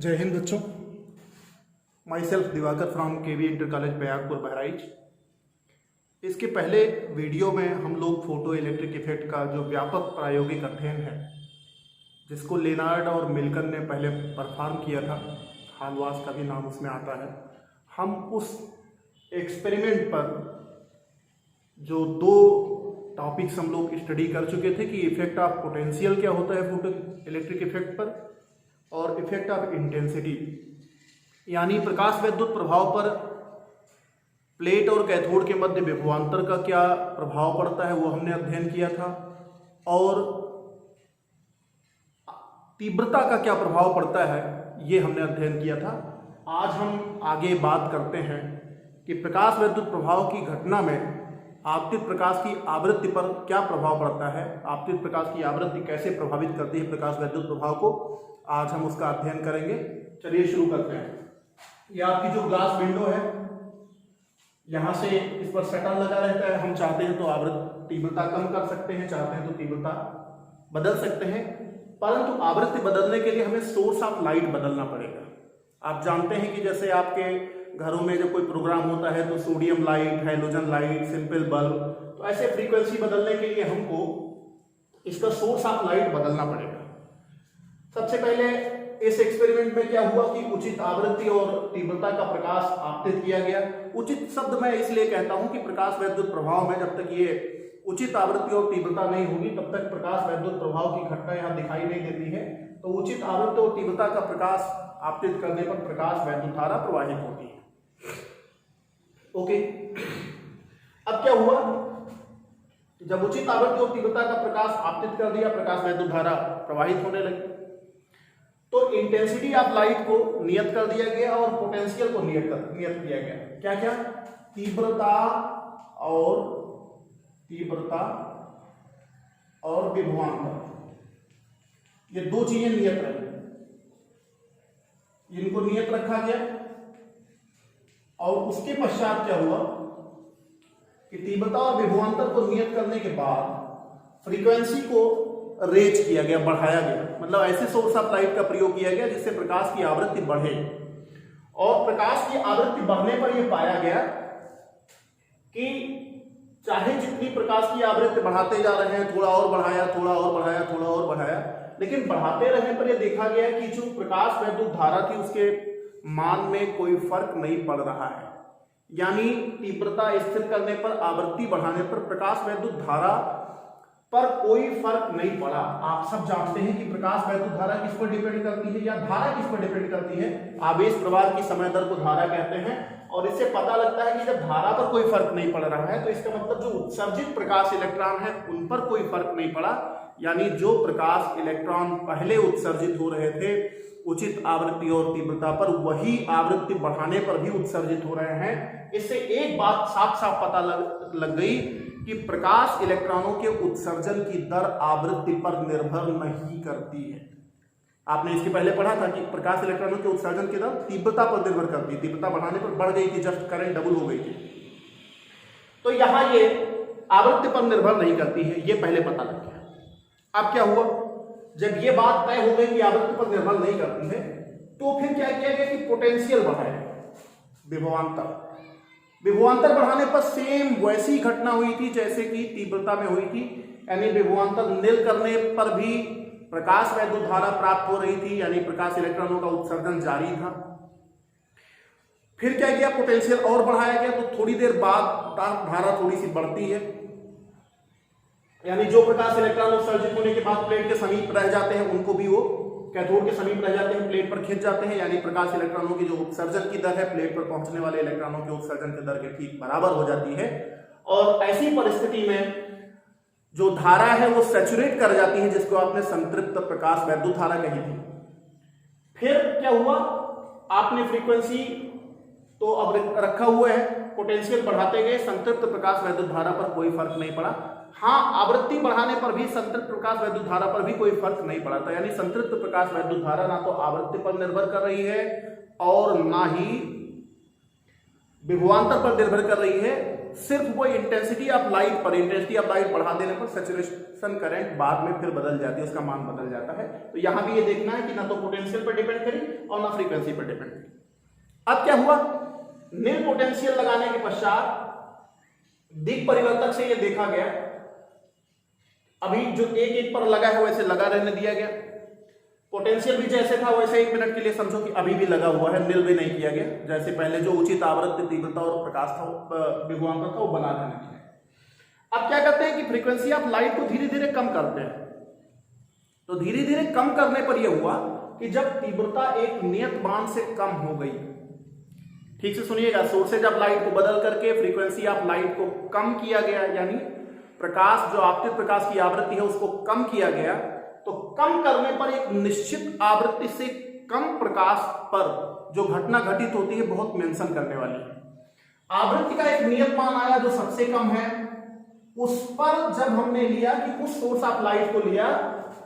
जय हिंद बच्चों। Myself Divakar from KV inter college Bayagpur Bahraich. इसके पहले वीडियो में हम लोग फोटो इलेक्ट्रिक इफेक्ट का जो व्यापक प्रायोगिक अध्ययन है, जिसको लेनार्ड और मिल्कन ने पहले परफॉर्म किया था, हालवास का भी नाम उसमें आता है, हम उस एक्सपेरिमेंट पर जो दो टॉपिक्स हम लोग स्टडी कर चुके थे कि इफेक्ट ऑफ पोटेंशियल क्या होता है फोटो इलेक्ट्रिक इफेक्ट पर, और इफेक्ट ऑफ इंटेंसिटी यानी प्रकाश वैद्युत प्रभाव पर प्लेट और कैथोड के मध्य विभवांतर का क्या प्रभाव पड़ता है, वो हमने अध्ययन किया था, और तीव्रता का क्या प्रभाव पड़ता है ये हमने अध्ययन किया था। आज हम आगे बात करते हैं कि प्रकाश वैद्युत प्रभाव की घटना में आपतित प्रकाश की आवृत्ति पर क्या प्रभाव पड़ता है, आपतित प्रकाश की आवृत्ति कैसे प्रभावित करती है प्रकाश वैद्युत प्रभाव को। आज हम उसका अध्ययन करेंगे। चलिए शुरू करते हैं। यह आपकी जो ग्लास विंडो है, यहां से इस पर शटर लगा रहता है। हम चाहते हैं तो आवृत्ति तीव्रता कम कर सकते हैं, चाहते हैं तो तीव्रता बदल सकते हैं, परंतु आवृत्ति बदलने के लिए हमें सोर्स ऑफ लाइट बदलना पड़ेगा। आप जानते हैं कि जैसे आपके घरों में जब कोई प्रोग्राम होता है तो sodium light, halogen light, simple bulb, तो ऐसे फ्रीक्वेंसी बदलने के लिए हमको इसका सोर्स ऑफ लाइट बदलना पड़ेगा। सबसे पहले इस एक्सपेरिमेंट में क्या हुआ कि उचित आवृत्ति और तीव्रता का प्रकाश आपतित किया गया। उचित शब्द मैं इसलिए कहता हूं कि प्रकाश वैद्युत प्रभाव में जब तक ये उचित आवृत्ति और तीव्रता नहीं होगी तब तक प्रकाश वैद्युत प्रभाव की घटना यहां दिखाई नहीं देती है। तो उचित आवृत्ति और तीव्रता का प्रकाश आपतित करने पर प्रकाश वैद्युत धारा प्रवाहित होती है। ओके, अब क्या हुआ, जब उचित आवृत्ति और तीव्रता का प्रकाश आपतित कर दिया, प्रकाश वैद्युत धारा प्रवाहित होने लगी, तो इंटेंसिटी ऑफ लाइट को नियत कर दिया गया और पोटेंशियल को नियत किया गया। क्या क्या? तीव्रता और विभवांतर, ये दो चीजें नियत रही, इनको नियत रखा गया। और उसके पश्चात क्या हुआ कि तीव्रता और विभवांतर को नियत करने के बाद फ्रीक्वेंसी को रेज किया गया, बढ़ाया गया, मतलब ऐसे सोर्स ऑफ लाइट का प्रयोग किया गया जिससे प्रकाश की आवृत्ति बढ़े। और प्रकाश की आवृत्ति बढ़ने पर यह पाया गया कि चाहे जितनी प्रकाश की आवृत्ति बढ़ाते जा रहे हैं, थोड़ा और बढ़ाया, थोड़ा और बढ़ाया, थोड़ा और बढ़ाया, लेकिन बढ़ाते रहने पर यह देखा गया कि जो प्रकाश वैद्युत धारा थी उसके मान में कोई फर्क नहीं पड़ रहा है। यानी तीव्रता स्थिर करने पर, आवृत्ति बढ़ाने पर प्रकाश वैद्युत धारा पर कोई फर्क नहीं पड़ा। आप सब जानते हैं कि प्रकाश वैद्युत धारा किस पर डिपेंड करती है, या धारा किस पर डिपेंड करती है? आवेश प्रवाह की समय दर को धारा कहते हैं। और इससे पता लगता है कि जब धारा पर कोई फर्क नहीं पड़ रहा है तो इसका मतलब जो उत्सर्जित प्रकाश इलेक्ट्रॉन है उन पर कोई फर्क नहीं पड़ा। यानी जो प्रकाश इलेक्ट्रॉन पहले उत्सर्जित हो रहे थे उचित आवृत्ति और तीव्रता पर, वही आवृत्ति बढ़ाने पर भी उत्सर्जित हो रहे हैं। इससे एक बात साफ साफ पता लग गई कि प्रकाश इलेक्ट्रॉनों के उत्सर्जन की दर आवृत्ति पर निर्भर नहीं करती है। आपने इसके पहले पढ़ा था कि प्रकाश इलेक्ट्रॉनों के उत्सर्जन की दर तीव्रता पर निर्भर करती है। तीव्रता बढ़ाने पर बढ़ गई थी, जस्ट करंट डबल हो गई थी। तो यहां ये आवृत्ति पर निर्भर नहीं करती है, ये पहले पता लग गया। अब क्या हुआ, जब ये बात तय हो गई कि आवृत्ति पर निर्भर नहीं करती है, तो फिर क्या किया गया कि पोटेंशियल बढ़ाया, विभवांतर बढ़ाने पर सेम वैसी घटना हुई थी जैसे कि तीव्रता में हुई थी। यानी विभवांतर निल करने पर भी प्रकाश वैद्युत धारा प्राप्त हो रही थी, यानी प्रकाश इलेक्ट्रॉनों का उत्सर्जन जारी था। फिर क्या किया, पोटेंशियल और बढ़ाया गया, तो थोड़ी देर बाद धारा थोड़ी सी बढ़ती है। यानी जो प्रकाश इलेक्ट्रॉन उत्सर्जित होने के बाद प्लेट के समीप रह जाते हैं उनको भी वो कैथोड के समीप रह जाते हैं, प्लेट पर खिंच जाते हैं। यानी प्रकाश इलेक्ट्रॉनों की जो उत्सर्जन की दर है प्लेट पर पहुंचने वाले इलेक्ट्रॉनों के उत्सर्जन की दर के ठीक बराबर हो जाती है। और ऐसी परिस्थिति में जो धारा है वो सैचुरेट कर जाती है, जिसको आपने संतृप्त प्रकाश वैद्युत धारा कही थी। फिर क्या हुआ, आपने फ्रीक्वेंसी तो अब रखा हुआ है, पोटेंशियल बढ़ाते गए, संतृप्त प्रकाश वैद्युत धारा पर कोई फर्क नहीं पड़ा। हाँ, आवृत्ति बढ़ाने पर भी संतृप्त प्रकाश वैद्युत धारा पर भी कोई फर्क नहीं पड़ा था। यानी संतृप्त प्रकाश वैद्युत धारा ना तो आवृत्ति पर निर्भर कर रही है और ना ही विभवांतर पर निर्भर कर रही है, सिर्फ वो इंटेंसिटी ऑफ लाइट बढ़ा देने पर सैचुरेशन करंट बाद में फिर बदल जाती है, उसका मान बदल जाता है। तो यहां भी ये देखना है कि ना तो पोटेंशियल पर डिपेंड करी और ना फ्रीक्वेंसी पर डिपेंड करी। अब क्या हुआ, नील पोटेंशियल लगाने के पश्चात दिक परिवर्तक से ये देखा गया, अभी जो एक पर लगा है वैसे लगा रहने दिया गया, पोटेंशियल भी जैसे था वैसे 1 मिनट के लिए समझो कि अभी भी लगा हुआ है, नील भी नहीं किया गया, जैसे पहले जो उचित आवृत्ति, तीव्रता और प्रकाश था, विभवांतर था, वो बना रहने दिया। अब क्या करते हैं कि फ्रीक्वेंसी ऑफ लाइट को धीरे धीरे कम करते हैं। तो धीरे धीरे कम करने पर यह हुआ कि जब तीव्रता एक नियत मान से कम हो गई, ठीक से सुनिएगा, सोर्सेज ऑफ लाइट को बदल करके फ्रीक्वेंसी ऑफ लाइट को कम किया गया, यानी प्रकाश, जो आपतित प्रकाश की आवृत्ति है उसको कम किया गया। तो कम करने पर एक निश्चित आवृत्ति से कम प्रकाश पर जो घटना घटित होती है बहुत मेंशन करने वाली है। आवृत्ति का एक नियत मान आया जो सबसे कम है, उस पर जब हमने लिया कि उस सोर्स ऑफ लाइट को लिया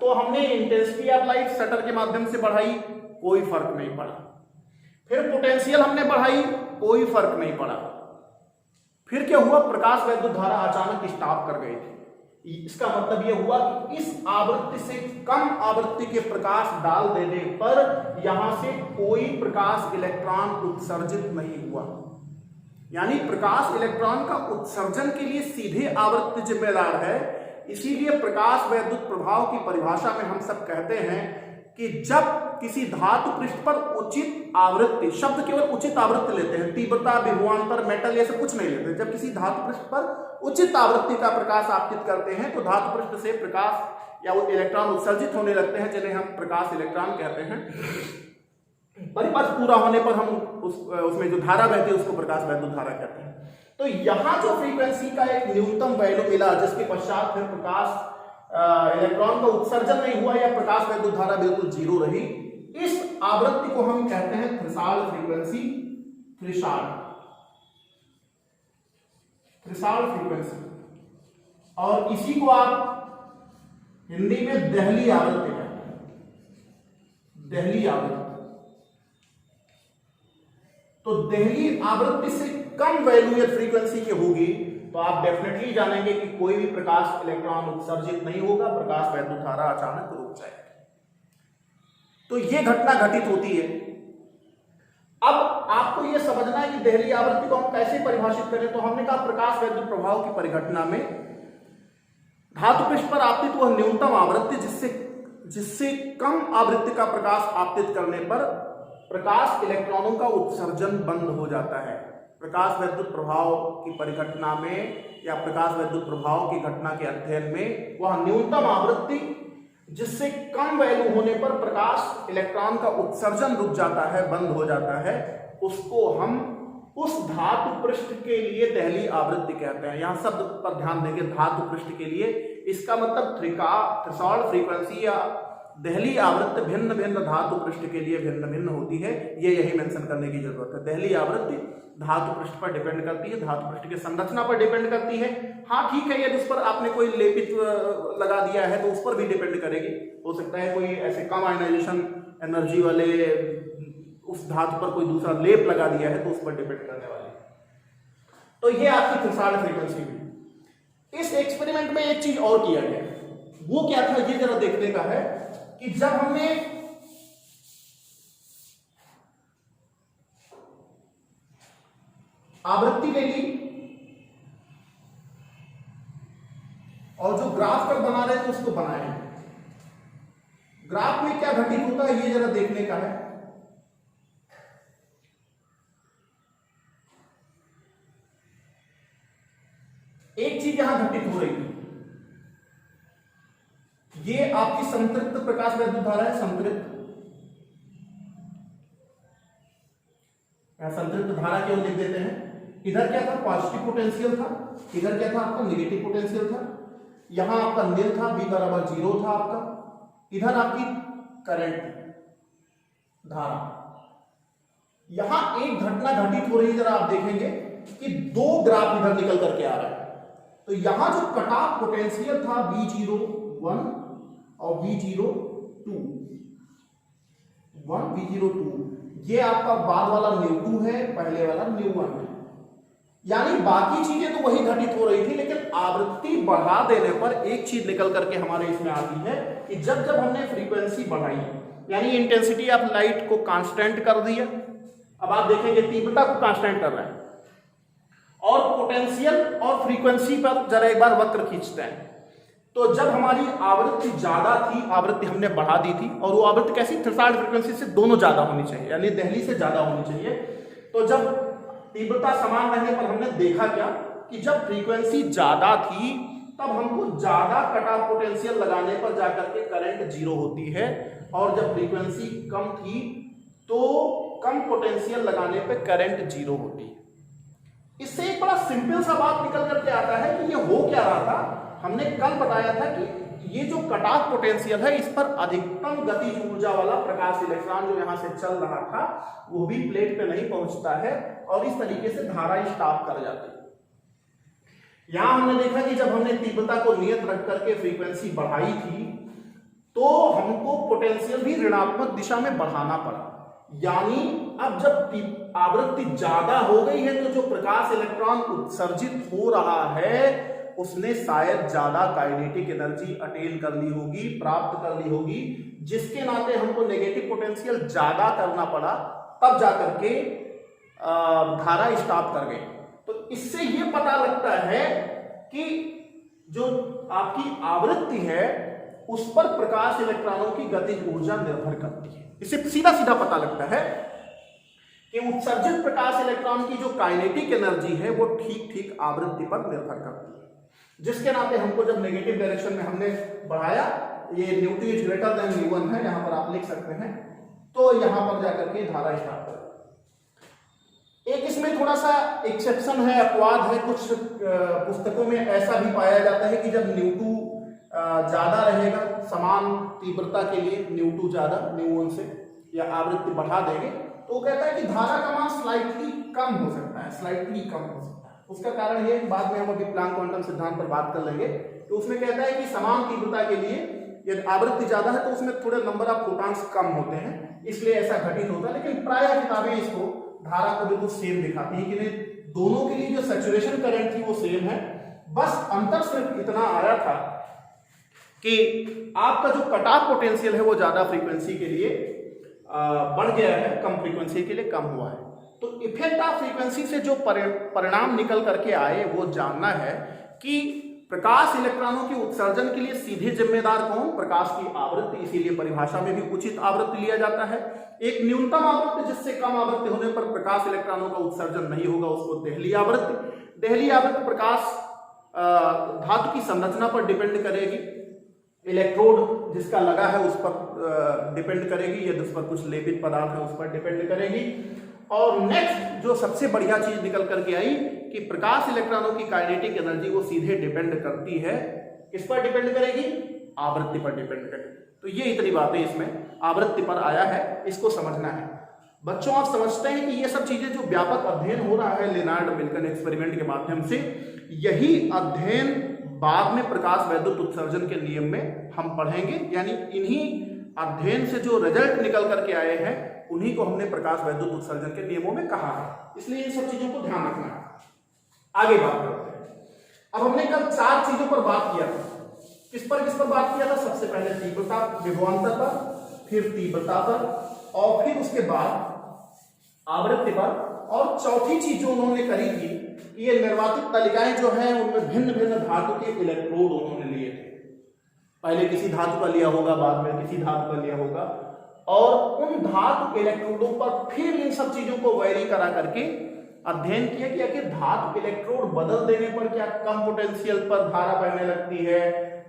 तो हमने इंटेंसिटी ऑफ लाइट शटर के माध्यम से बढ़ाई, कोई फर्क नहीं पड़ा। फिर पोटेंशियल हमने बढ़ाई, कोई फर्क नहीं पड़ा। फिर क्या हुआ, प्रकाश वैद्युत धारा अचानक स्टॉप कर गई थी। इसका मतलब यह हुआ कि इस आवृत्ति से कम आवृत्ति के प्रकाश डाल देने पर यहां से कोई प्रकाश इलेक्ट्रॉन उत्सर्जित नहीं हुआ, यानी प्रकाश इलेक्ट्रॉन का उत्सर्जन के लिए सीधे आवृत्ति जिम्मेदार है। इसीलिए प्रकाश वैद्युत प्रभाव की परिभाषा में हम सब कहते हैं कि जब किसी धातु पृष्ठ पर उचित आवृत्ति, शब्द केवल उचित आवृत्ति लेते हैं, तीव्रता, विभवांतर, मेटल ये सब कुछ नहीं लेते। जब किसी धातु पृष्ठ पर उचित आवृत्ति का प्रकाश आपतित करते हैं तो धातु पृष्ठ से प्रकाश या वो इलेक्ट्रॉन उत्सर्जित होने लगते हैं, जिन्हें हम प्रकाश इलेक्ट्रॉन कहते हैं। परिपथ पूरा होने पर हम उसमें जो धारा बहती है उसको प्रकाश वैद्युत धारा कहते हैं। तो यहां जो फ्रीक्वेंसी का एक न्यूनतम वैल्यू मिला, जिसके पश्चात फिर प्रकाश इलेक्ट्रॉन का उत्सर्जन नहीं हुआ या प्रकाश वैद्युत धारा बिल्कुल जीरो रही, इस आवृत्ति को हम कहते हैं थ्रेशोल्ड फ्रीक्वेंसी, थ्रेशोल्ड फ्रीक्वेंसी। और इसी को आप हिंदी में देहली आवृत्ति कहते हैं, देहली आवृत्ति। तो देहली आवृत्ति से कम वैल्यू या फ्रीक्वेंसी की होगी तो आप डेफिनेटली जानेंगे कि कोई भी प्रकाश इलेक्ट्रॉन उत्सर्जित नहीं होगा, प्रकाश वैद्युत धारा अचानक रुक जाएगी। तो यह घटना घटित होती है। अब आपको यह समझना है कि देहली आवृत्ति को हम कैसे परिभाषित करें। तो हमने कहा प्रकाश वैद्युत प्रभाव की परिघटना में धातु पृष्ठ पर आपतित वह न्यूनतम आवृत्ति जिससे कम आवृत्ति का प्रकाश आपतित करने पर प्रकाश इलेक्ट्रॉनों का उत्सर्जन बंद हो जाता है। प्रकाश वैद्युत प्रभाव की परिघटना में या प्रकाश वैद्युत प्रभाव की घटना के अध्ययन में वह न्यूनतम आवृत्ति जिससे कम वैल्यू होने पर प्रकाश इलेक्ट्रॉन का उत्सर्जन रुक जाता है, बंद हो जाता है, उसको हम उस धातु पृष्ठ के लिए देहली आवृत्ति कहते हैं। यहां शब्द पर ध्यान देंगे, धातु पृष्ठ के लिए। इसका मतलब थ्रेशोल्ड फ्रीक्वेंसी या देहली आवृत्ति भिन्न भिन्न धातु पृष्ठ के लिए भिन्न भिन्न होती है, ये यही मेंशन करने की जरूरत है। देहली आवृत्ति धातु पृष्ठ पर डिपेंड करती है, धातु पृष्ठ की संरचना पर डिपेंड करती है। हाँ ठीक है, यदि उस पर आपने कोई लेपित लगा दिया है तो उस पर भी डिपेंड करेगी। हो सकता है कोई ऐसे कम आयनाइजेशन एनर्जी वाले उस धातु पर कोई दूसरा लेप लगा दिया है तो उस पर डिपेंड करने वाली। तो ये आपकी थ्रेशोल्ड फ्रीक्वेंसी हुई। इस एक्सपेरिमेंट में एक चीज और किया गया, वो क्या था ये जरा देखने का है कि जब हमने आवृत्ति ले ली और जो ग्राफ पर बना रहे थे उसको बनाए, ग्राफ में क्या घटित होता है ये जरा देखने का है। एक चीज यहां घटित हो रही है, ये आपकी संतृप्त प्रकाश वैद्युत धारा है, संतृप्त। संतृप्त धारा केवल लिख देते हैं। इधर क्या था, पॉजिटिव पोटेंशियल था, इधर क्या था आपका नेगेटिव पोटेंशियल था। यहां आपका निल था, V बराबर 0 था आपका। इधर आपकी करंट धारा। यहां एक घटना घटित हो रही है, जरा आप देखेंगे कि दो ग्राफ इधर निकल करके आ रहा है। तो यहां जो कट ऑफ पोटेंशियल था V01 और V02, V02, ये आपका बाद वाला ν2 है, पहले वाला ν1 है। यानी बाकी चीजें तो वही घटित हो रही थी, लेकिन आवृत्ति बढ़ा देने पर एक चीज निकल करके हमारे इसमें आती है कि जब जब हमने फ्रीक्वेंसी बढ़ाई, यानी इंटेंसिटी ऑफ लाइट को कांस्टेंट कर दिया, अब आप देखेंगे तीव्रता को कांस्टेंट कर रहे हैं, और पोटेंशियल और फ्रीक्वेंसी पर जरा एक बार वक्र खींचते हैं, तो जब हमारी आवृत्ति ज्यादा थी, आवृत्ति हमने बढ़ा दी थी, और वो आवृत्ति कैसी, थ्रेशोल्ड फ्रीक्वेंसी से दोनों ज्यादा होनी चाहिए, यानी दहली से ज्यादा होनी चाहिए। तो जब तीव्रता समान रहने पर हमने देखा क्या कि जब फ्रीक्वेंसी ज्यादा थी तब हमको ज्यादा कट ऑफ पोटेंशियल लगाने पर जाकर के करंट जीरो होती है, और जब फ्रीक्वेंसी कम थी तो कम पोटेंशियल लगाने पर करंट जीरो होती है। इससे एक बड़ा सिंपल सा बात निकल करके आता है कि ये हो क्या रहा था। हमने कल बताया था कि ये जो कट ऑफ पोटेंशियल है, इस पर अधिकतम गतिज ऊर्जा वाला प्रकाश इलेक्ट्रॉन जो यहां से चल रहा था वो भी प्लेट पे नहीं पहुंचता है, और इस तरीके से धारा स्टॉप कर जाती है। यहां हमने देखा कि जब हमने तीव्रता को नियत रख करके फ्रीक्वेंसी बढ़ाई थी तो हमको पोटेंशियल भी ऋणात्मक दिशा में बढ़ाना पड़ा, यानी अब जब आवृत्ति ज्यादा हो गई है तो जो प्रकाश इलेक्ट्रॉन उत्सर्जित हो रहा है उसने शायद ज्यादा काइनेटिक एनर्जी अटेन कर ली होगी, प्राप्त कर ली होगी, जिसके नाते हमको नेगेटिव पोटेंशियल ज्यादा करना पड़ा, तब जाकर के धारा स्टॉप कर गई। तो इससे ये पता लगता है कि जो आपकी आवृत्ति है उस पर प्रकाश इलेक्ट्रॉनों की गतिज ऊर्जा निर्भर करती है। इससे सीधा सीधा पता लगता है कि उत्सर्जित प्रकाश इलेक्ट्रॉन की जो काइनेटिक एनर्जी है वो ठीक ठीक आवृत्ति पर निर्भर करती है, जिसके नाते हमको जब नेगेटिव डायरेक्शन में हमने बढ़ाया, ये न्यू2 इज ग्रेटर देन न्यू1 है, यहां पर आप लिख सकते हैं, तो यहां पर जाकर के धारा स्टार्ट कर। एक इसमें थोड़ा सा एक्सेप्शन है, अपवाद है, कुछ पुस्तकों में ऐसा भी पाया जाता है कि जब न्यू2 ज्यादा रहेगा समान तीव्रता के लिए, न्यू2 ज्यादा न्यू1 से, या आवृत्ति बढ़ा देंगे तो कहता है कि धारा का मान स्लाइटली कम हो सकता है, स्लाइटली कम हो सकता है। उसका कारण ये, बाद में हम अभी प्लैंक क्वांटम सिद्धांत पर बात कर लेंगे, तो उसमें कहता है कि समान तीव्रता के लिए यदि आवृत्ति ज्यादा है तो उसमें थोड़े नंबर ऑफ फोटॉन्स कम होते हैं, इसलिए ऐसा घटित होता है। लेकिन प्रायः किताबें इसको धारा को बिल्कुल सेम दिखाती है कि नहीं, दोनों के लिए जो सैचुरेशन करंट थी वो सेम है, बस अंतर सिर्फ इतना आया था कि आपका जो कट ऑफ पोटेंशियल है वो ज्यादा फ्रीक्वेंसी के लिए बढ़ गया है, कम फ्रीक्वेंसी के लिए कम हुआ है। तो इफेक्ट ऑफ फ्रीक्वेंसी से जो परिणाम निकल करके आए वो जानना है कि प्रकाश इलेक्ट्रॉनों के उत्सर्जन के लिए सीधे जिम्मेदार कौन, प्रकाश की आवृत्ति, इसीलिए परिभाषा में भी उचित आवृत्ति लिया जाता है। एक न्यूनतम आवृत्ति जिससे कम आवृत्ति होने पर प्रकाश इलेक्ट्रॉनों का उत्सर्जन नहीं होगा, उसको देहली आवृत्ति। देहली आवृत्ति प्रकाश धातु की संरचना पर डिपेंड करेगी, इलेक्ट्रोड जिसका लगा है उस पर डिपेंड करेगी, यदि उस पर कुछ लेपित पदार्थ है उस पर डिपेंड करेगी। और नेक्स्ट जो सबसे बढ़िया चीज निकल करके आई कि प्रकाश इलेक्ट्रॉनों की काइनेटिक एनर्जी वो सीधे डिपेंड करती है, किस पर डिपेंड करेगी, आवृत्ति पर डिपेंड करेगी। तो ये इतनी बातें इसमें आवृत्ति पर आया है, इसको समझना है। बच्चों आप समझते हैं कि ये सब चीजें जो व्यापक अध्ययन हो रहा है लेनार्ड मिल्टन एक्सपेरिमेंट के माध्यम से, यही अध्ययन बाद में प्रकाश वैद्युत उत्सर्जन के नियम में हम पढ़ेंगे, यानी इन्हीं अध्ययन से जो रिजल्ट निकल करके आए हैं उन्हीं को हमने प्रकाश वैद्युत उत्सर्जन के नियमों में कहा है, इसलिए इन सब चीजों को ध्यान रखना है। आगे बात करते हैं। अब हमने कल 4 चीजों पर बात किया था, किस पर बात किया था, सबसे पहले तीव्रता विभवांतर पर, फिर तीव्रता पर, और फिर उसके बाद आवृत्ति पर, और चौथी चीज जो उन्होंने करी थी, ये निर्वातित तालिकाएं जो हैं उनमें भिन्न भिन्न धातु के इलेक्ट्रोड उन्होंने लिए थे। पहले किसी धातु का लिया होगा, बाद में किसी धातु का लिया होगा, और उन धातु इलेक्ट्रोडों पर फिर इन सब चीजों को वैरी करा करके अध्ययन किया कि आखिर धातु इलेक्ट्रोड बदल देने पर क्या कम पोटेंशियल पर धारा बहने लगती है,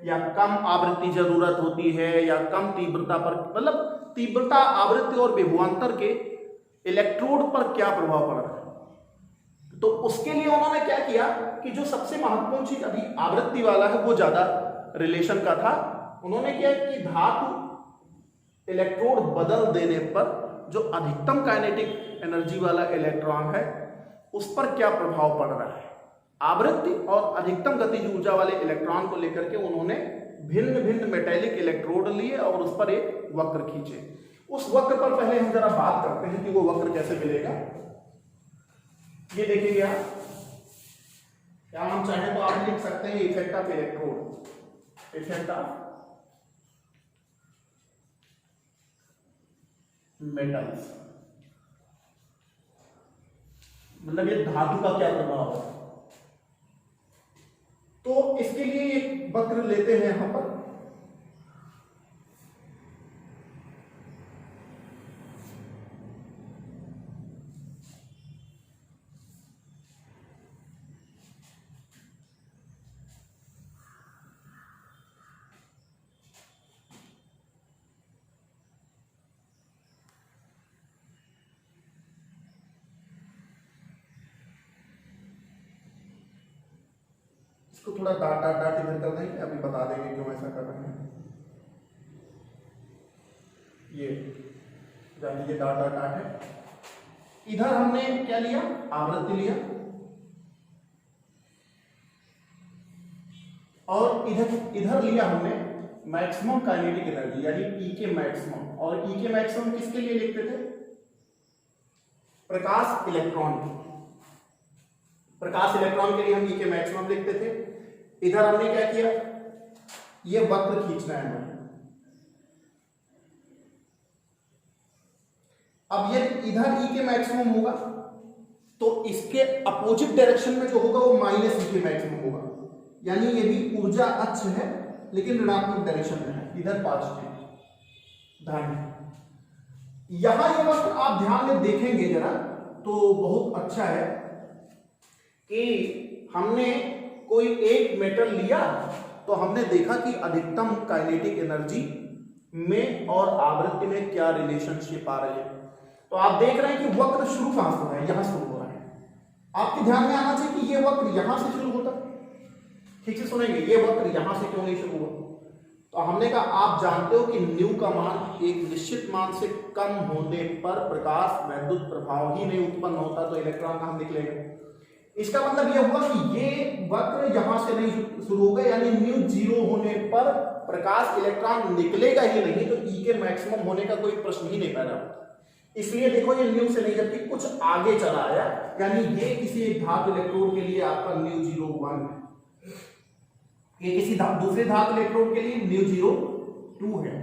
या कम आवृत्ति जरूरत होती है, या कम तीव्रता पर, मतलब तीव्रता, आवृत्ति और विभवांतर के इलेक्ट्रोड पर क्या प्रभाव पड़ रहा है। तो उसके लिए उन्होंने क्या किया कि जो सबसे महत्वपूर्ण चीज अभी आवृत्ति वाला है वो ज्यादा रिलेशन का था, उन्होंने क्या कि धातु इलेक्ट्रोड बदल देने पर जो अधिकतम काइनेटिक एनर्जी वाला इलेक्ट्रॉन है उस पर क्या प्रभाव पड़ रहा है। आवृत्ति और अधिकतम गतिज ऊर्जा वाले इलेक्ट्रॉन को लेकर के उन्होंने भिन्न भिन्न मेटेलिक इलेक्ट्रोड लिए और उस पर एक वक्र खींचे। उस वक्र पर पहले हम जरा बात करते हैं कि वो वक्र कैसे मिलेगा। ये देखिए आप, या हम चाहें तो आप लिख सकते हैं effect of electrode, effect of metals, मतलब ये धातु का क्या प्रभाव है। तो इसके लिए एक वक्र लेते हैं यहां पर, इसको थोड़ा डाट डाट डाट इधर कर देंगे, अभी बता देंगे क्यों ऐसा कर रहे हैं। ये जान लीजिए डाट डाट डाट है। इधर हमने क्या लिया, आवृत्ति लिया, और इधर लिया हमने मैक्सिमम काइनेटिक एनर्जी यानी ई के मैक्सिमम। और ई के मैक्सिमम किसके लिए लिखते थे, प्रकाश इलेक्ट्रॉन के, प्रकाश इलेक्ट्रॉन के लिए हम ई के मैक्सिमम लिखते थे। इधर हमने क्या किया, ये वक्र खींचना है हमें। अब ये इधर ई के मैक्सिमम होगा तो इसके अपोजिट डायरेक्शन में जो होगा वो माइनस ई के मैक्सिमम होगा, यानी ये भी ऊर्जा अक्ष है लेकिन ऋणात्मक डायरेक्शन में है, इधर पॉजिटिव। ध्यान, यहां ये वक्र आप ध्यान में देखेंगे जरा तो बहुत अच्छा है कि हमने कोई एक मेटल लिया तो हमने देखा कि अधिकतम काइनेटिक एनर्जी में और आवृत्ति में क्या रिलेशनशिप आ रही है। तो आप देख रहे हैं कि वक्र शुरू कहां से हो रहा है, यहां शुरू हो रहा है। आपके ध्यान में आना चाहिए कि ये वक्र यहां से शुरू होता, ठीक से सुनेंगे, ये वक्र यहां से क्यों नहीं शुरू हुआ। तो हमने कहा आप जानते हो कि न्यू का मान एक निश्चित मान से कम होने पर प्रकाश वैद्युत प्रभाव ही नहीं उत्पन्न होता, तो इलेक्ट्रॉन कहां निकलेगा। इसका मतलब यह हुआ कि ये वक्र यहां से नहीं शुरू होगा, यानी न्यू 0 होने पर प्रकाश इलेक्ट्रॉन निकलेगा ही नहीं, तो ई के मैक्सिमम होने का कोई प्रश्न ही नहीं पैदा होता। इसलिए देखो ये न्यू से नहीं जबकि कुछ आगे चला आया, यानी ये किसी एक धातु इलेक्ट्रोड के लिए आपका न्यू 0 1 है, ये किसी दूसरे धातु इलेक्ट्रोड के लिए न्यू 0 2 है।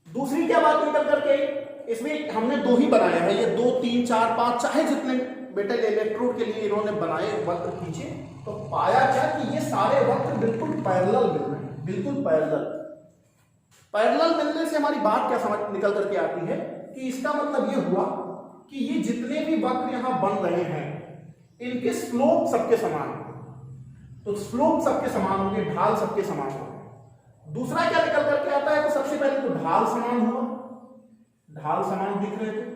दूसरी क्या बात निकल करके, इसमें हमने दो ही बनाया है, ये 2 3 4 5 चाहे जितने बेटे इलेक्ट्रोड के लिए इन्होंने बनाए वक्र खींचे, तो पाया क्या कि ये सारे वक्र बिल्कुल पैरेलल मिल रहे हैं, बिल्कुल पैरेलल। पैरेलल मिलने से हमारी बात क्या समझ निकल करके आती है कि इसका मतलब ये हुआ कि ये जितने भी वक्र यहां बन रहे हैं इनके स्लोप सबके समान होंगे, तो स्लोप सबके समान होंगे, ढाल सबके समान होंगे। दूसरा क्या निकल करके आता है, तो सबसे पहले तो ढाल समान हुआ, ढाल समान दिख रहे थे,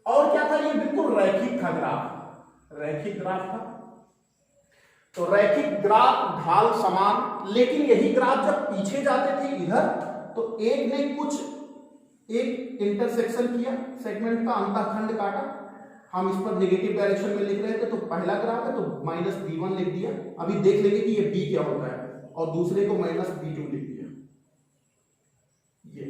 और क्या था, ये बिल्कुल रैखिक था ग्राफ, रैखिक ग्राफ था। तो रैखिक ग्राफ, ढाल समान, लेकिन यही ग्राफ जब पीछे जाते थे इधर, तो एक ने कुछ एक इंटरसेक्शन किया, सेगमेंट का अंतःखंड काटा, हम इस पर नेगेटिव डायरेक्शन में लिख रहे थे, तो पहला ग्राफ है तो -b1 लिख दिया। अभी देख लेंगे कि ये b क्या होता है, और दूसरे को -b2 लिख दिया। ये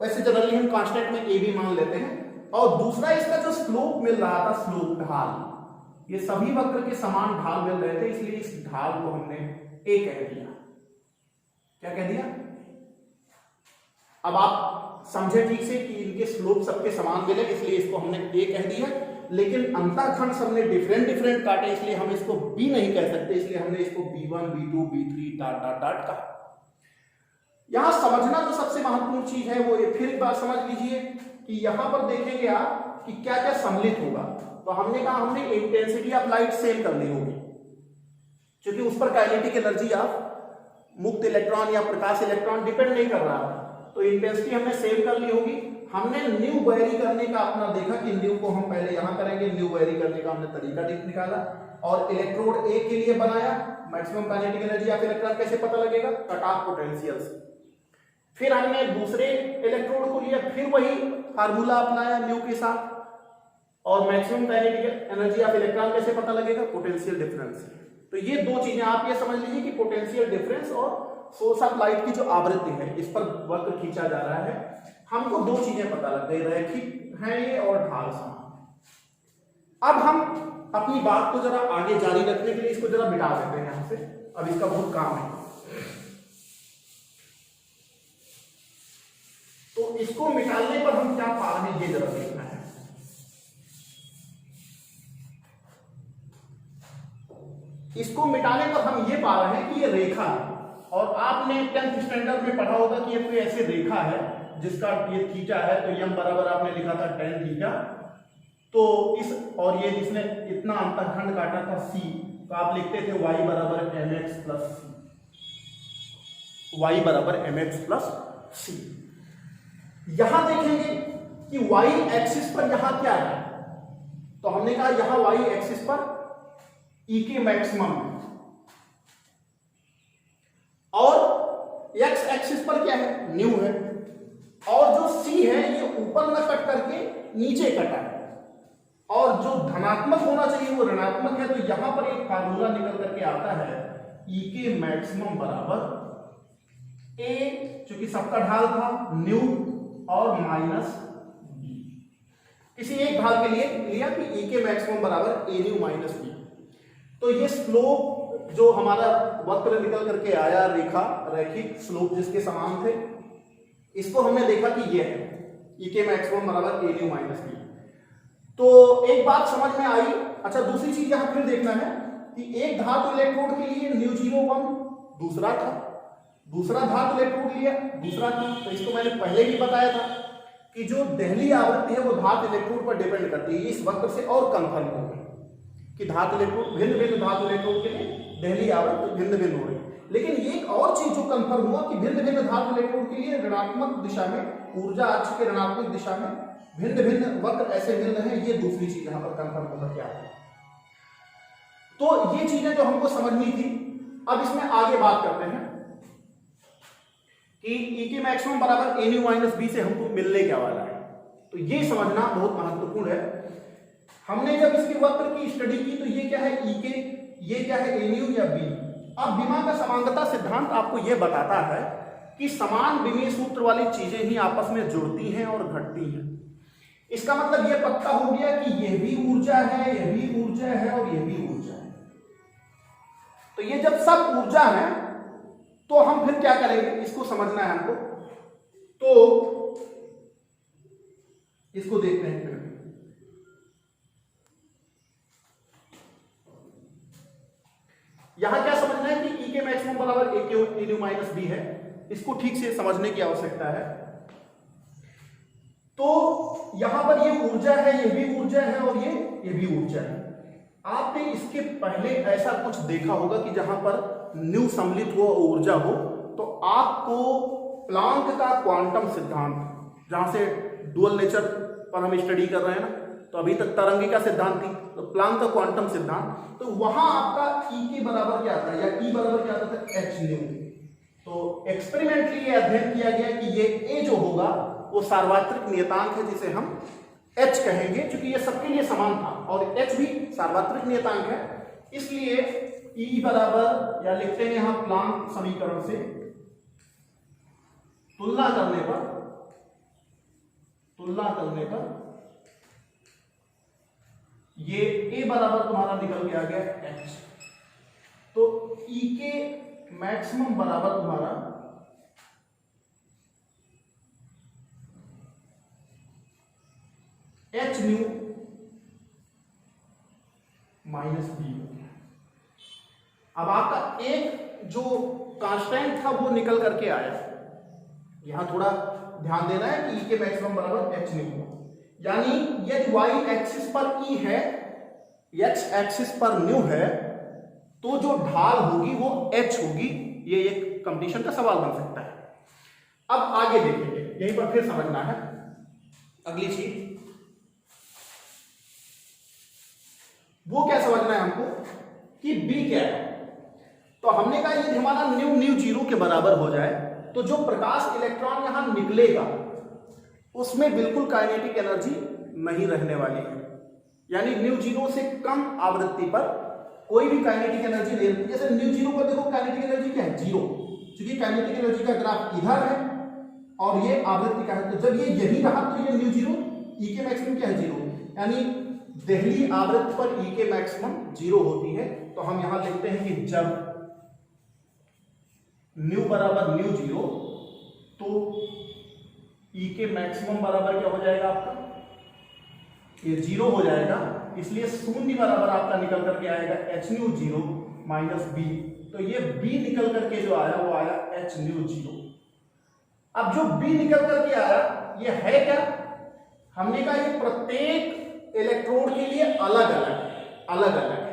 वैसे जनरली हम कांस्टेंट में a भी मान लेते हैं। और दूसरा इसका जो स्लोप मिल रहा था, स्लोप ढाल, ये सभी वक्र के समान ढाल मिल रहे थे, इसलिए इस ढाल को हमने a कह दिया। क्या कह दिया, अब आप समझे ठीक से कि इनके स्लोप सबके समान मिले, इसलिए इसको हमने a कह दिया। लेकिन अंतःखंड सबने डिफरेंट डिफरेंट काटे, इसलिए हम इसको b नहीं कह सकते, इसलिए हमने इसको b1 b2 b3 dot dot dot कहा। यहां समझना जो सबसे महत्वपूर्ण चीज है वो ये, फिर एक बार समझ लीजिए कि यहां पर देखेंगे आप कि क्या क्या सम्मिलित होगा। तो हमने कहा हमने इंटेंसिटी ऑफ लाइट सेम करनी होगी, क्योंकि उस पर काइनेटिक एनर्जी ऑफ मुक्त इलेक्ट्रॉन या प्रकाश इलेक्ट्रॉन डिपेंड नहीं कर रहा है, तो इंटेंसिटी हमने सेम कर ली होगी। हमने न्यू वेरी करने का अपना देखा कि न्यू को हम पहले यहां करेंगे, न्यू वेरी करने का हमने तरीका निकाला, और इलेक्ट्रोड ए के लिए बनाया maximum kinetic energy of electron कैसे पता लगेगा, कट ऑफ पोटेंशियल से। फिर हमने दूसरे इलेक्ट्रोड को लिया, फिर वही फार्मूला अपनाया न्यू के साथ, और maximum kinetic energy of electron कैसे पता लगेगा, पोटेंशियल डिफरेंस। तो ये दो चीजें आप ये समझ लीजिए कि पोटेंशियल डिफरेंस और सोर्स ऑफ लाइट की जो आवृत्ति है, इस पर वक्र खींचा जा रहा है। हमको दो चीजें पता लग गई, रैखिक है ये और ढाल समान। अब हम अपनी बात को जरा आगे जारी रखने के लिए इसको जरा मिटा देते हैं यहां से, अब इसका बहुत काम है। तो इसको मिटाने पर हम क्या पा रहे हैं ये जरा देखना है। इसको मिटाने पर हम ये पा रहे हैं कि ये रेखा है, और आपने 10th स्टैंडर्ड में पढ़ा होगा कि ये कोई ऐसी रेखा है जिसका ये थीटा है, तो यम बराबर आपने लिखा था tan थीटा। तो इस और ये जिसने इतना अंतःखंड काटा था c, तो आप लिखते थे y बराबर mx प्लस c, y बराबर mx प्लस c। यहां देखेंगे कि y एक्सिस पर यहां क्या है, तो हमने कहा यहां y एक्सिस पर e के मैक्सिमम है, और x एक्सिस पर क्या है, न्यू है, और जो c है ये ऊपर न कट करके नीचे कटा है, और जो धनात्मक होना चाहिए वो ऋणात्मक है। तो यहां पर एक फार्मूला निकल करके आता है e के मैक्सिमम बराबर a, चूंकि सबका ढाल था, न्यू और माइनस b। किसी एक ढाल के लिए लिया कि e के मैक्सिमम बराबर a न्यू माइनस b। तो ये स्लोप जो हमारा वक्र निकल करके आया, रेखा रैखिक स्लोप जिसके समान थे, इसको हमने देखा कि ये है e के मैक्सिमम बराबर a न्यू माइनस b। तो एक बात समझ में आई। अच्छा, दूसरी चीज यहां फिर देखना है कि एक धातु इलेक्ट्रोड के लिए μ01 दूसरा था, दूसरा धातु इलेक्ट्रोड लिया दूसरा था। तो इसको मैंने पहले भी बताया था कि जो दहली आवृत्ति है वो धातु इलेक्ट्रोड पर डिपेंड करती है। इस वक्र से और कंफर्म हो गई कि धातु इलेक्ट्रोड भिन्न भिन्न धातु इलेक्ट्रोड के लिए दहली आवृत्ति भिन्न भिन्न हो रही। लेकिन एक और चीज जो कंफर्म हुआ कि भिन्न भिन्न धातु इलेक्ट्रोड के लिए ऋणात्मक दिशा में, ऊर्जा अक्ष के ऋणात्मक दिशा में भिन्न भिन्न वक्र ऐसे मिल रहे हैं। ये दूसरी चीज यहां पर कंफर्म होकर क्या है। तो ये चीजें जो हमको समझनी थी, अब इसमें आगे बात करते हैं कि e के मैक्सिमम बराबर a न्यू माइनस b से हमको मिलने क्या वाला है। तो ये समझना बहुत महत्वपूर्ण है। हमने जब इसके वक्र की स्टडी की तो ये क्या है e के, ये क्या है a न्यू या b। अब विमा का समांगता सिद्धांत आपको ये बताता है कि समान विमीय सूत्र वाली चीजें ही आपस में जुड़ती हैं और घटती हैं। इसका मतलब ये पक्का हो गया कि यह भी ऊर्जा है, यह भी ऊर्जा है और यह भी ऊर्जा है। तो ये जब सब ऊर्जा है तो हम फिर क्या करेंगे, इसको समझना है हमको। तो इसको देखते हैं फिर। यहां क्या समझना है कि e के मैक्सिमम बराबर a न्यू माइनस b है। इसको ठीक से समझने की आवश्यकता है। तो यहां पर ये ऊर्जा है, ये भी ऊर्जा है और ये भी ऊर्जा है। आपने इसके पहले ऐसा कुछ देखा होगा कि जहां पर न्यू सम्मिलित हो ऊर्जा हो, तो आपको प्लांक का क्वांटम सिद्धांत, जहां से डुअल नेचर पर हम स्टडी कर रहे हैं ना, तो अभी तक तरंगिका सिद्धांत थी, तो प्लांक का क्वांटम सिद्धांत, तो वहां आपका e के बराबर क्या आता है, या e बराबर क्या आता था, h न्यू। तो एक्सपेरिमेंटली ये अध्ययन किया गया कि ये a जो होगा वो सार्वत्रिक नियतांक है जिसे हम h कहेंगे, क्योंकि ये सबके लिए समान था और h भी सार्वत्रिक नियतांक है। इसलिए E बराबर, या लिखते हैं यहां प्लांक समीकरण से तुलना करने पर ये A बराबर तुम्हारा निकल के आ गया h। तो E के मैक्सिमम बराबर तुम्हारा h न्यू माइनस b हो गया। अब आपका एक जो कांस्टेंट था वो निकल करके आया। यहां थोड़ा ध्यान देना है कि e के मैक्सिमम बराबर h न्यू हो, यानी यदि y एक्सिस पर e है, x एक्सिस पर न्यू है, तो जो ढाल होगी वो h होगी। ये एक कंपटीशन का सवाल बन सकता है। अब आगे देखेंगे, यहीं पर फिर समझना है अगली चीज। वो क्या समझना है हमको कि b क्या है। तो हमने कहा यदि हमारा न्यू जीरो के बराबर हो जाए तो जो प्रकाश इलेक्ट्रॉन यहां निकलेगा उसमें बिल्कुल काइनेटिक एनर्जी नहीं रहने वाली है। यानी न्यू जीरो से कम आवृत्ति पर कोई भी काइनेटिक एनर्जी नहीं रहती। जैसे न्यू जीरो पर देखो काइनेटिक एनर्जी क्या है, जीरो, क्योंकि काइनेटिक एनर्जी का ग्राफ इधर है और ये आवृत्ति का है। तो जब ये यही रहा तो ये न्यू जीरो, ई के मैक्सिमम क्या है, जीरो। यानी देहली आवृत्ति पर E के मैक्सिमम 0 होती है। तो हम यहां लिखते हैं कि जब न्यू बराबर न्यू 0 तो E के मैक्सिमम बराबर क्या हो जाएगा आपका, ये 0 हो जाएगा, इसलिए शून्य बराबर आपका निकल करके आएगा h न्यू 0 माइनस b। तो ये b निकल करके जो आया वो आया h न्यू 0। अब जो b निकल करके आया ये है क्या, हमने कहा ये प्रत्येक इलेक्ट्रोड के लिए अलग अलग है।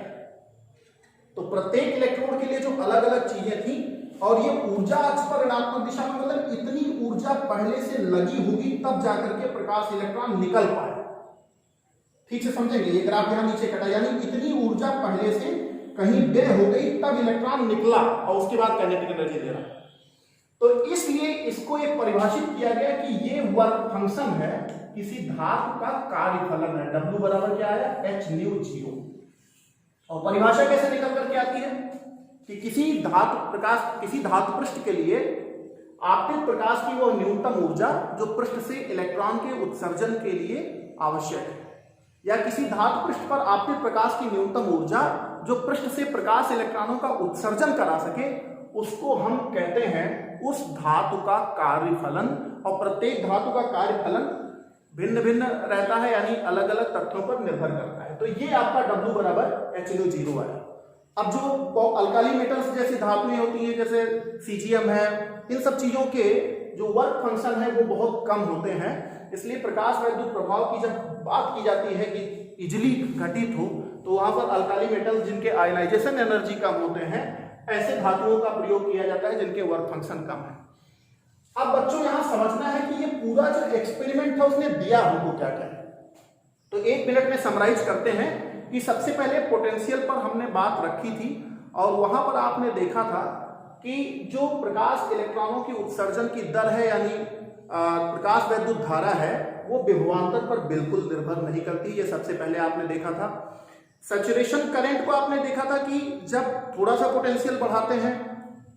तो प्रत्येक इलेक्ट्रोड के लिए जो अलग अलग चीजें थी, और ये ऊर्जा अक्ष पर ऋणात्मक दिशा में, मतलब इतनी ऊर्जा पहले से लगी होगी तब जाकर के प्रकाश इलेक्ट्रॉन निकल पाए। ठीक से समझेंगे, ये ग्राफ यहां नीचे कटा, यानी इतनी ऊर्जा पहले से कहीं व्यय हो गई तब इलेक्ट्रॉन निकला और उसके बाद काइनेटिक एनर्जी दे रहा। तो इसलिए इसको एक परिभाषित किया गया कि ये वर्क फंक्शन है, किसी धातु का कार्यफलन है। W बराबर क्या आया, h न्यू 0। और परिभाषा कैसे निकल करके आती है कि किसी धातु पृष्ठ के लिए आपतित प्रकाश की वो न्यूनतम ऊर्जा जो पृष्ठ से इलेक्ट्रॉन के उत्सर्जन के लिए आवश्यक है, या किसी धातु पृष्ठ पर आपतित प्रकाश की न्यूनतम ऊर्जा जो पृष्ठ से प्रकाश इलेक्ट्रॉनों का उत्सर्जन करा सके, उसको हम कहते हैं उस धातु का कार्यफलन। और प्रत्येक धातु का कार्यफलन भिन्न भिन्न रहता है, यानी अलग अलग तथ्यों पर निर्भर करता है। तो ये आपका W बराबर h न्यू 0 आया। अब जो अल्काली मेटल्स जैसी धातुएं होती हैं, जैसे सीजीएम है, इन सब चीजों के जो वर्क फंक्शन है वो बहुत कम होते हैं, इसलिए प्रकाश वैद्युत प्रभाव की जब बात की जाती है कि इजिली घटित हो, तो वहां पर अल्काली मेटल्स जिनके आयनाइजेशन एनर्जी कम होते हैं, ऐसे धातुओं का प्रयोग किया जाता है जिनके वर्क फंक्शन कम है। अब बच्चों यहां समझना है कि ये पूरा जो एक्सपेरिमेंट था उसने दिया हमको क्या क्या है। तो 1 मिनट में समराइज करते हैं कि सबसे पहले पोटेंशियल पर हमने बात रखी थी, और वहां पर आपने देखा था कि जो प्रकाश इलेक्ट्रॉनों की उत्सर्जन की दर है, यानी प्रकाश वैद्युत धारा है, वो विभवांतर पर बिल्कुल निर्भर नहीं करती। ये सबसे पहले आपने देखा था। सैचुरेशन करंट को आपने देखा था कि जब थोड़ा सा पोटेंशियल बढ़ाते हैं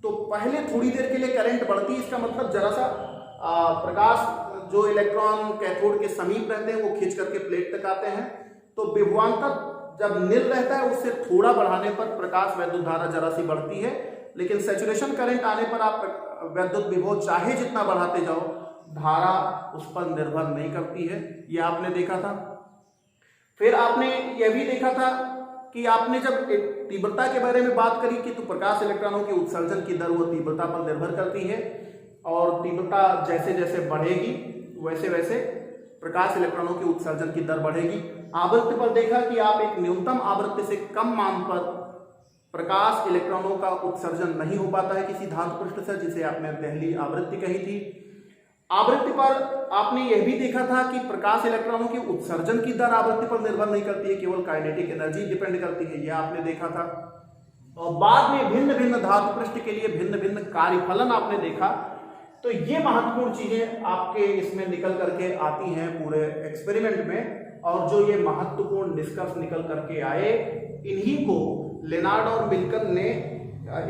तो पहले थोड़ी देर के लिए करंट बढ़ती है, इसका मतलब जरा सा प्रकाश जो इलेक्ट्रॉन कैथोड के समीप रहते हैं वो खींच करके प्लेट तक आते हैं। तो विभवांतर जब निल रहता है उससे थोड़ा बढ़ाने पर प्रकाश वैद्युत धारा जरा सी बढ़ती है, लेकिन सैचुरेशन करंट आने पर आप वैद्युत विभव चाहे जितना बढ़ाते जाओ, धारा उस पर निर्भर नहीं करती है। ये आपने देखा था। फिर आपने यह भी देखा था कि आपने जब तीव्रता के बारे में बात करी कि तो प्रकाश इलेक्ट्रॉनों के उत्सर्जन की दर वो तीव्रता पर निर्भर करती है, और तीव्रता जैसे जैसे बढ़ेगी वैसे वैसे प्रकाश इलेक्ट्रॉनों के उत्सर्जन की दर बढ़ेगी। आवृत्ति पर देखा कि आप एक न्यूनतम आवृत्ति से कम मान पर प्रकाश इलेक्ट्रॉनों का उत्सर्जन नहीं हो पाता है किसी धातु पृष्ठ से, जिसे आपने देहली आवृत्ति कही थी। आवृत्ति पर आपने यह भी देखा था कि प्रकाश इलेक्ट्रॉनों के उत्सर्जन की दर आवृत्ति पर निर्भर नहीं करती है, केवल काइनेटिक एनर्जी डिपेंड करती है, यह आपने देखा था। और बाद में भिन्न भिन्न धातु पृष्ठ के लिए भिन्न भिन्न कार्यफलन आपने देखा। तो ये महत्वपूर्ण चीजें आपके इसमें निकल करके आती हैं पूरे एक्सपेरिमेंट में, और जो ये महत्वपूर्ण निष्कर्ष निकल करके आए, इन्हीं को लेनार्ड और मिल्टन ने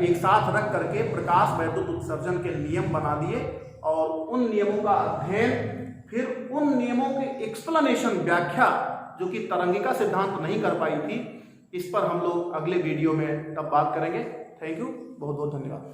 एक साथ रख करके प्रकाश वैद्युत उत्सर्जन के नियम बना दिए, और उन नियमों का अध्ययन, फिर उन नियमों के एक्सप्लेनेशन, व्याख्या, जो कि तरंगिका सिद्धांत नहीं कर पाई थी, इस पर हम लोग अगले वीडियो में तब बात करेंगे। थैंक यू, बहुत बहुत धन्यवाद।